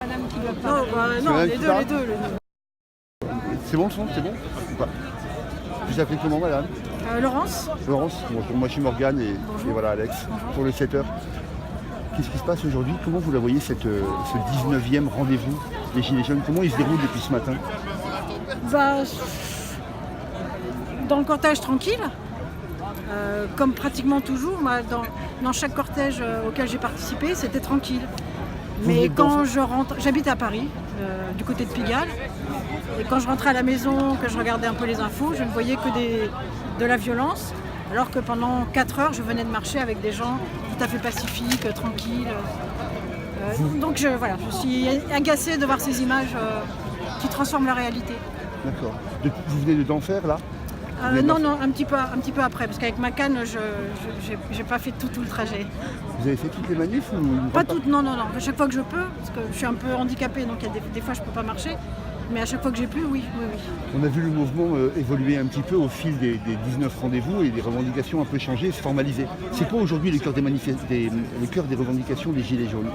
Non, non, les deux, les deux. C'est bon le son, c'est bon ou pas? Vous appelez comment madame? Laurence. Laurence, bonjour, moi je suis Morgane et voilà Alex Bonjour. pour le 7h. Qu'est-ce qui se passe aujourd'hui? Comment vous la voyez ce 19e rendez-vous des Gilets jaunes? Comment il se déroule depuis ce matin? Bah, dans le cortège tranquille, comme pratiquement toujours, moi, dans chaque cortège auquel j'ai participé, c'était tranquille. Mais quand je rentre, j'habite à Paris, du côté de Pigalle, et quand je rentrais à la maison, que je regardais un peu les infos, je ne voyais que de la violence, alors que pendant 4 heures, je venais de marcher avec des gens tout à fait pacifiques, tranquilles. Donc je suis agacée de voir ces images qui transforment la réalité. D'accord. Vous venez d'Enfer là? Non, un petit peu après, parce qu'avec ma canne, je n'ai pas fait tout le trajet. Vous avez fait toutes les manifs ou Pas toutes, non. À chaque fois que je peux, parce que je suis un peu handicapée, donc il y a des fois je ne peux pas marcher. Mais à chaque fois que j'ai pu, oui. On a vu le mouvement évoluer un petit peu au fil des 19 rendez-vous et des revendications un peu changer, se formaliser. C'est quoi aujourd'hui le cœur des revendications des Gilets jaunes?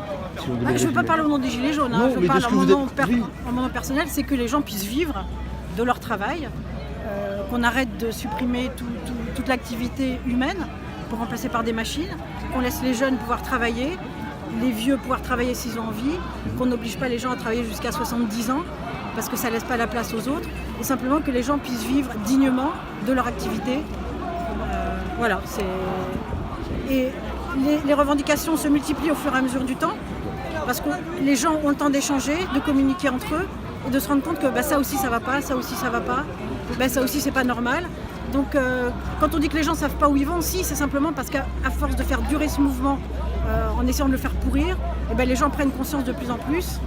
Je ne veux pas parler au nom des Gilets jaunes, non, je parle en mon nom personnel, c'est que les gens puissent vivre de leur travail, qu'on arrête de supprimer toute l'activité humaine pour remplacer par des machines, qu'on laisse les jeunes pouvoir travailler, les vieux pouvoir travailler s'ils ont envie, qu'on n'oblige pas les gens à travailler jusqu'à 70 ans, parce que ça ne laisse pas la place aux autres, et simplement que les gens puissent vivre dignement de leur activité. Et les revendications se multiplient au fur et à mesure du temps, parce que les gens ont le temps d'échanger, de communiquer entre eux, et de se rendre compte que ça aussi ça va pas, ça aussi ça va pas, ça aussi c'est pas normal. Donc quand on dit que les gens ne savent pas où ils vont, si, c'est simplement parce qu'à force de faire durer ce mouvement, en essayant de le faire pourrir, les gens prennent conscience de plus en plus,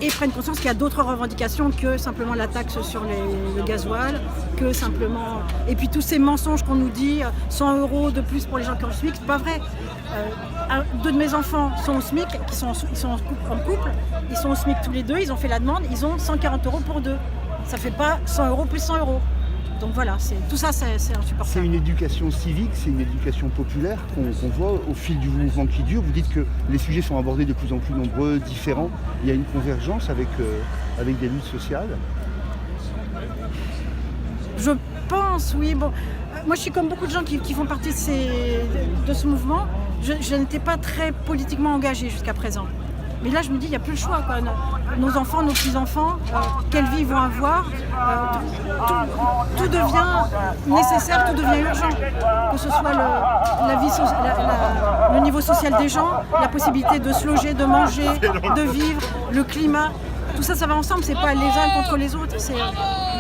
et prennent conscience qu'il y a d'autres revendications que simplement la taxe sur le gasoil, que simplement... Et puis tous ces mensonges qu'on nous dit, 100 € de plus pour les gens qui ont le SMIC, c'est pas vrai. 2 de mes enfants sont au SMIC, ils sont en couple, ils sont au SMIC tous les deux, ils ont fait la demande, ils ont 140 € pour deux. Ça fait pas 100 € plus 100 €. Donc voilà, tout ça c'est insupportable. C'est une éducation civique, c'est une éducation populaire qu'on voit au fil du mouvement qui dure. Vous dites que les sujets sont abordés de plus en plus nombreux, différents. Il y a une convergence avec des luttes sociales. Je pense, oui. Bon, moi je suis comme beaucoup de gens qui font partie de ce mouvement. Je n'étais pas très politiquement engagée jusqu'à présent. Mais là, je me dis, il n'y a plus le choix, quoi. Nos enfants, nos petits-enfants, quelle vie ils vont avoir, tout devient nécessaire, tout devient urgent. Que ce soit le niveau social des gens, la possibilité de se loger, de manger, de vivre, le climat. Tout ça, ça va ensemble, c'est pas les uns contre les autres.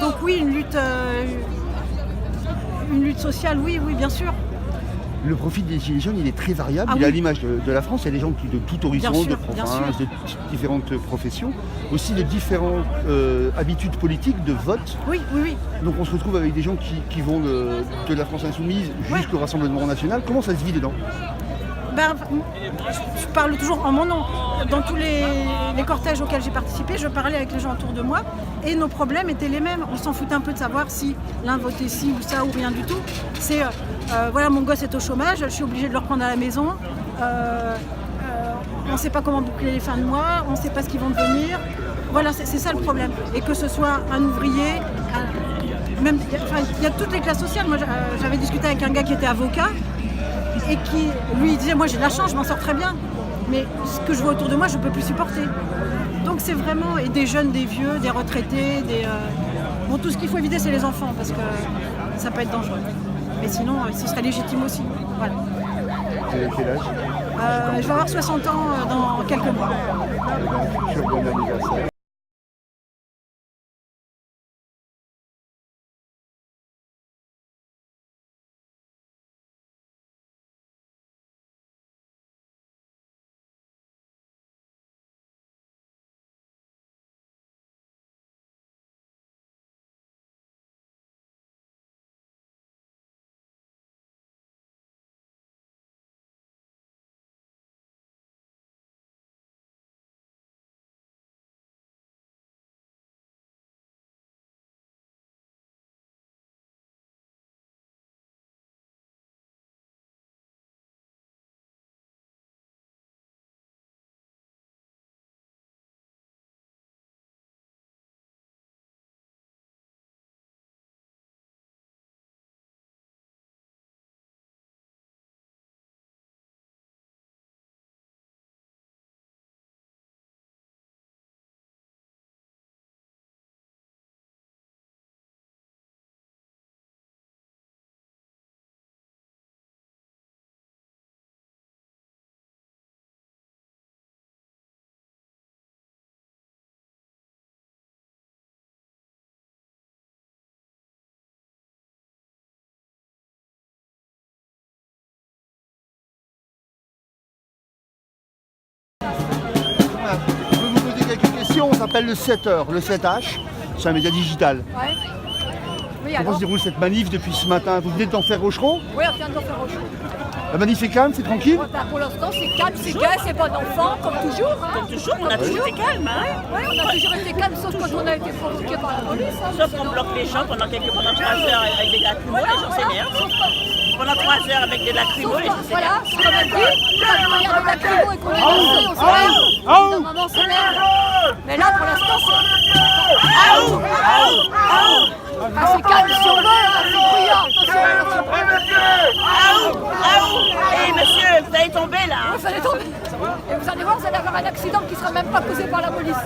Donc oui, une lutte sociale, oui, bien sûr. Le profil des Gilets jaunes, il est très variable. Il est à l'image de la France. Il y a des gens de tout horizon, de provinces, de différentes professions, aussi de différentes habitudes politiques, de vote. Oui. Donc on se retrouve avec des gens qui vont de la France insoumise jusqu'au Rassemblement national. Comment ça se vit dedans? Je parle toujours en mon nom. Dans tous les cortèges auxquels j'ai participé, je parlais avec les gens autour de moi et nos problèmes étaient les mêmes. On s'en foutait un peu de savoir si l'un votait ci ou ça ou rien du tout. C'est mon gosse est au chômage, je suis obligée de le reprendre à la maison. On ne sait pas comment boucler les fins de mois, on ne sait pas ce qu'ils vont devenir. Voilà, c'est ça le problème. Et que ce soit un ouvrier, il y a toutes les classes sociales. Moi, j'avais discuté avec un gars qui était avocat et qui, lui, disait, moi j'ai de la chance, je m'en sors très bien. Mais ce que je vois autour de moi, je ne peux plus supporter. Donc c'est vraiment, et des jeunes, des vieux, des retraités, tout ce qu'il faut éviter, c'est les enfants, parce que ça peut être dangereux. Mais sinon, ce serait légitime aussi. Voilà. Vous avez quel âge? Je vais avoir 60 ans dans quelques mois. Bon anniversaire. s'appelle le 7h, le 7H. C'est un média digital. Ouais. Oui, Comment alors se déroule cette manif depuis ce matin? Vous venez d'en faire Rochereau? Oui, on vient de faire au chaud. La manif est calme, c'est tranquille? Ouais, bah, pour l'instant, c'est calme, c'est gai, c'est bon enfant, comme toujours. Hein. Comme toujours, on a toujours été calme. Hein. Oui, on a toujours été calme, sauf quand on a été provoqué par la police. Hein, Sauf qu'on bloque les gens pendant 3 heures avec des lacrymos, les gens s'énervent. Pendant 3 heures avec des lacrymos, les gens s'énervent. Voilà, c'est comme elle dit, quand il y a des lacrymos et qu'on est lancé, on s'énerve. Normalement, on s'énerve. Mais là, pour l'instant, c'est calme si on veut, hein, c'est bruyant. Hé monsieur, vous allez tomber là. Vous allez tomber. Et vous allez voir, vous allez avoir un accident qui ne sera même pas causé par la police.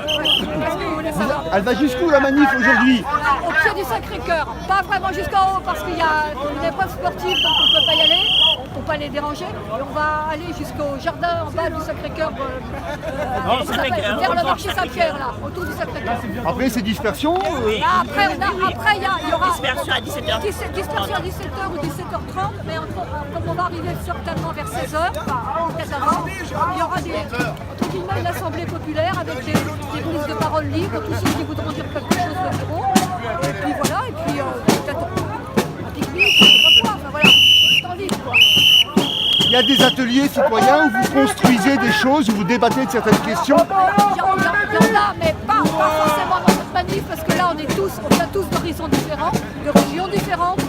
Qu'est-ce que vous voulez savoir? Elle va jusqu'où la manif aujourd'hui? Au pied du Sacré-Cœur. Pas vraiment jusqu'en haut parce qu'il y a une épreuve sportive, donc on ne peut pas y aller. On ne peut pas les déranger. Et on va aller jusqu'au jardin en bas du Sacré-Cœur, vers le marché Saint-Pierre, là, autour du Sacré-Cœur. Après, c'est dispersion? Après, il y aura Dispersion à 17h. dispersion à 17h ou 17h30, mais comme on va arriver certainement vers 16h, peut-être avant, il y aura entre guillemets, l'Assemblée populaire avec des prises de parole libres, tous ceux qui voudront dire quelque chose le diront. Et puis voilà, et puis peut-être un pique-nique, enfin voilà, c'est en libre quoi. Il y a des ateliers citoyens où vous construisez des choses, où vous débattez de certaines questions? Il y en a, mais pas forcément dans cette manif, parce que là on vient tous d'horizons différents, de régions différentes,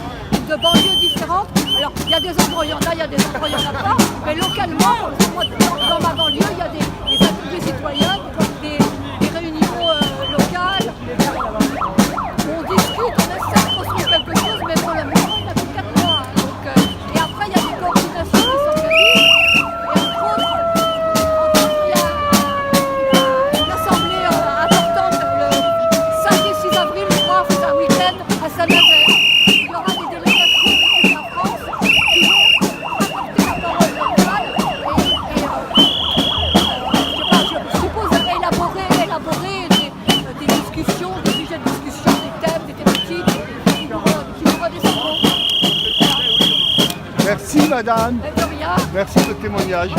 de banlieues différentes. Alors il y a des endroits, il y en a, il y a des endroits, il n'y en a pas. Mais localement, moi, dans ma banlieue, il y a des ateliers citoyens, des réunions locales. On discute, on essaie de construire quelque chose, mais pour le moment, il n'y a que 4 mois. Donc, et après, il y a des coordinations qui s'organisent. Et entre autres, il y a une assemblée importante le 5 et 6 avril, je crois, c'est un week-end à Saint-Nazaire. Il y aura des délégations de toute la France qui vont apporter la parole locale je suppose élaborer des discussions, des sujets de discussion, des thèmes, des thématiques qui nous redescendront. Merci madame. De rien. Merci de votre témoignage.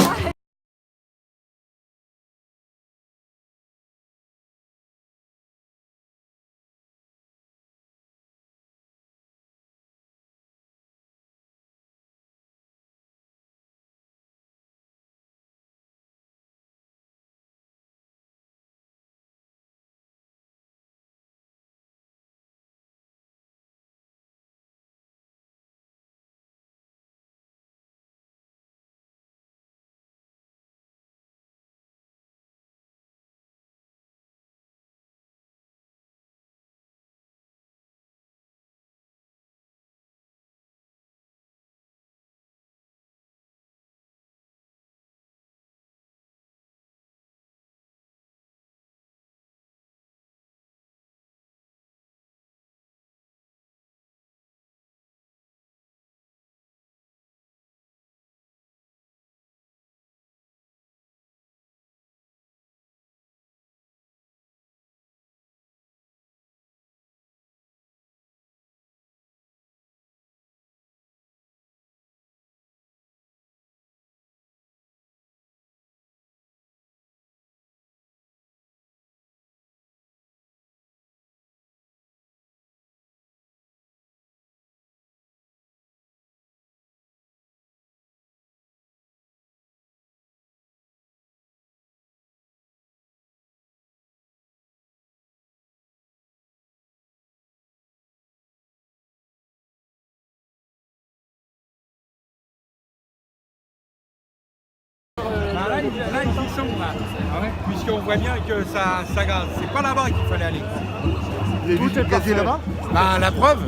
Là, ils y sont, là. Ah ouais, puisqu'on voit bien que ça gaze. C'est pas là-bas qu'il fallait aller. Vous avez vu gazer là-bas? Bah, la preuve,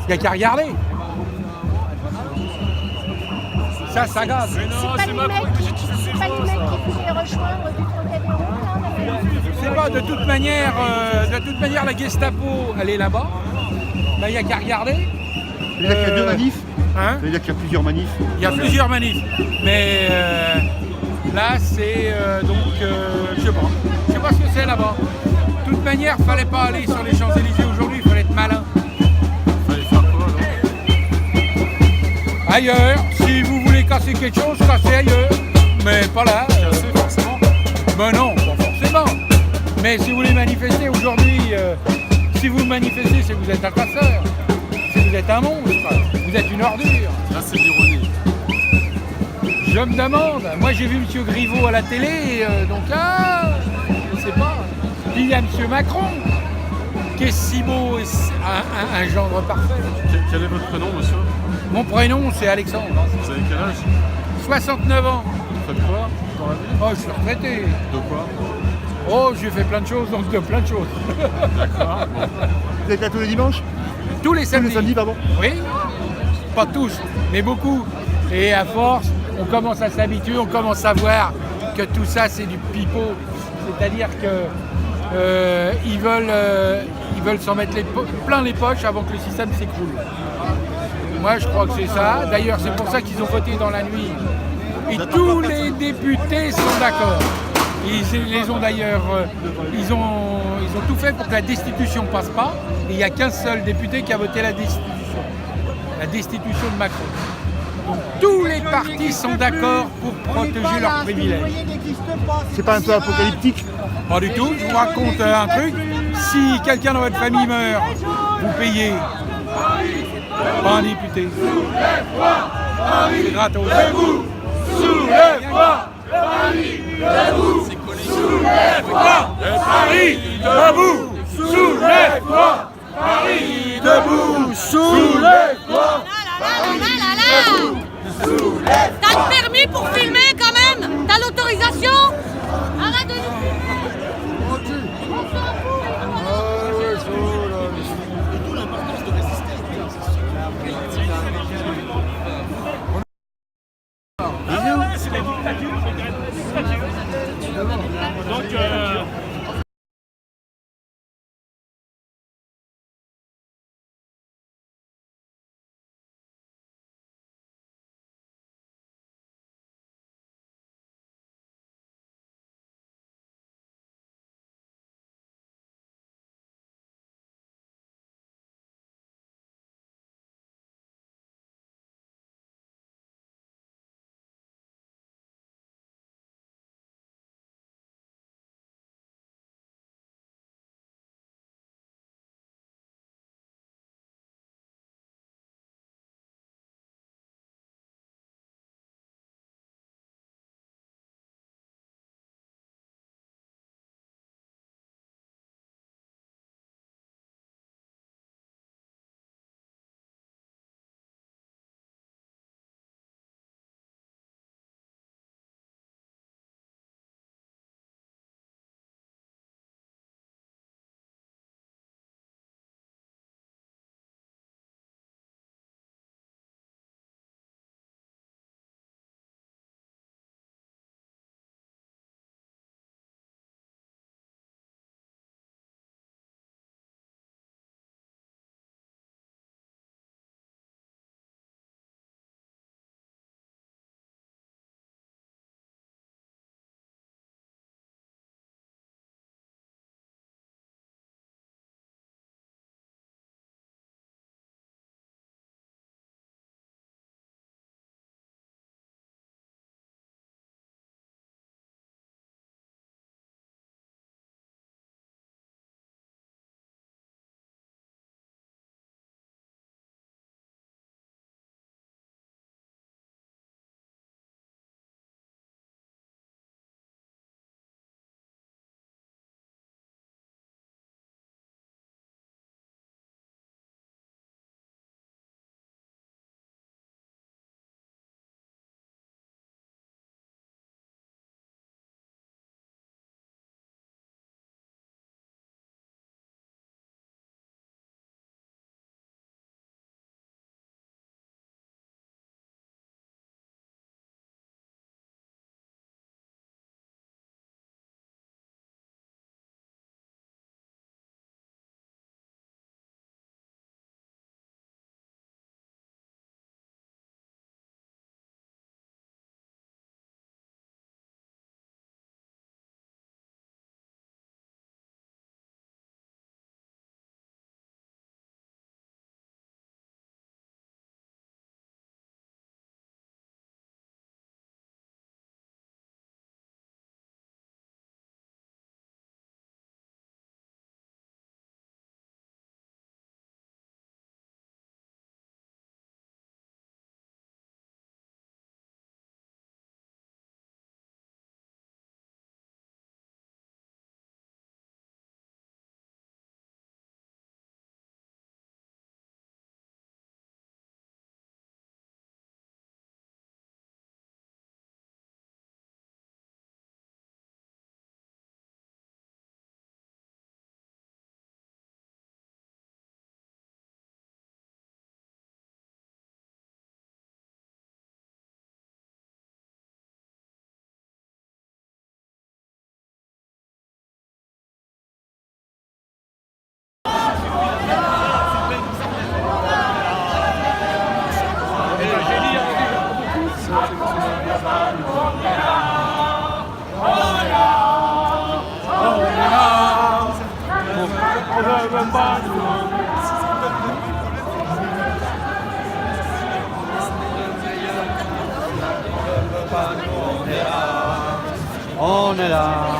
il n'y a qu'à regarder. Ça gaze. C'est pas les mecs qui voulaient rejoindre du Trocadéro, là? Je sais pas, de toute manière, la Gestapo, elle est là-bas. Bah, il n'y a qu'à regarder. Il y a deux manifs? Hein? Il y a qu'il y a plusieurs manifs? Il y a plusieurs manifs. Mais là, c'est je sais pas ce que c'est là-bas. De toute manière, il fallait pas aller sur les Champs-Élysées aujourd'hui, il fallait être malin. Fallait faire quoi alors? Ailleurs, si vous voulez casser quelque chose, cassez ailleurs. Mais pas là. Casser forcément? Ben non, pas forcément. Mais si vous voulez manifester aujourd'hui, si vous manifestez, c'est que vous êtes un casseur, c'est que vous êtes un monstre, vous êtes une ordure. Là, c'est de l'ironie. Je me demande, moi j'ai vu M. Griveaux à la télé, donc là, je ne sais pas. Puis il y a M. Macron, qui est si beau, et un gendre parfait. Quel est votre prénom, monsieur? Mon prénom, c'est Alexandre. Vous avez quel âge? 69 ans. Vous faites quoi dans la vie? Oh, je suis retraité. De quoi? Oh, j'ai fait plein de choses, donc de plein de choses. D'accord. Bon. Vous êtes là tous les dimanches? Tous les Tous les samedis. samedis, pardon. Oui, pas tous, mais beaucoup. Et à force, on commence à s'habituer, on commence à voir que tout ça, c'est du pipeau. C'est-à-dire que ils veulent s'en mettre plein les poches avant que le système s'écroule. Moi, je crois que c'est ça. D'ailleurs, c'est pour ça qu'ils ont voté dans la nuit. Et tous les députés sont d'accord. Ils les ont d'ailleurs, ils ont tout fait pour que la destitution passe pas. Et il n'y a qu'un seul député qui a voté la destitution de Macron. Donc tous les partis sont d'accord pour protéger leurs privilèges. C'est pas un peu apocalyptique? Pas du tout, je vous raconte un truc. Si quelqu'un dans votre famille meurt, vous payez. Pas un député. C'est gratos. Soulève-toi, Paris, debout. Soulève-toi, Paris, debout. Soulève-toi, Paris, debout. Soulève-toi. T'as le permis pour filmer quand même? T'as l'autorisation? Arrête de C'est la dictature, c'est la dictature. Donc, On est là.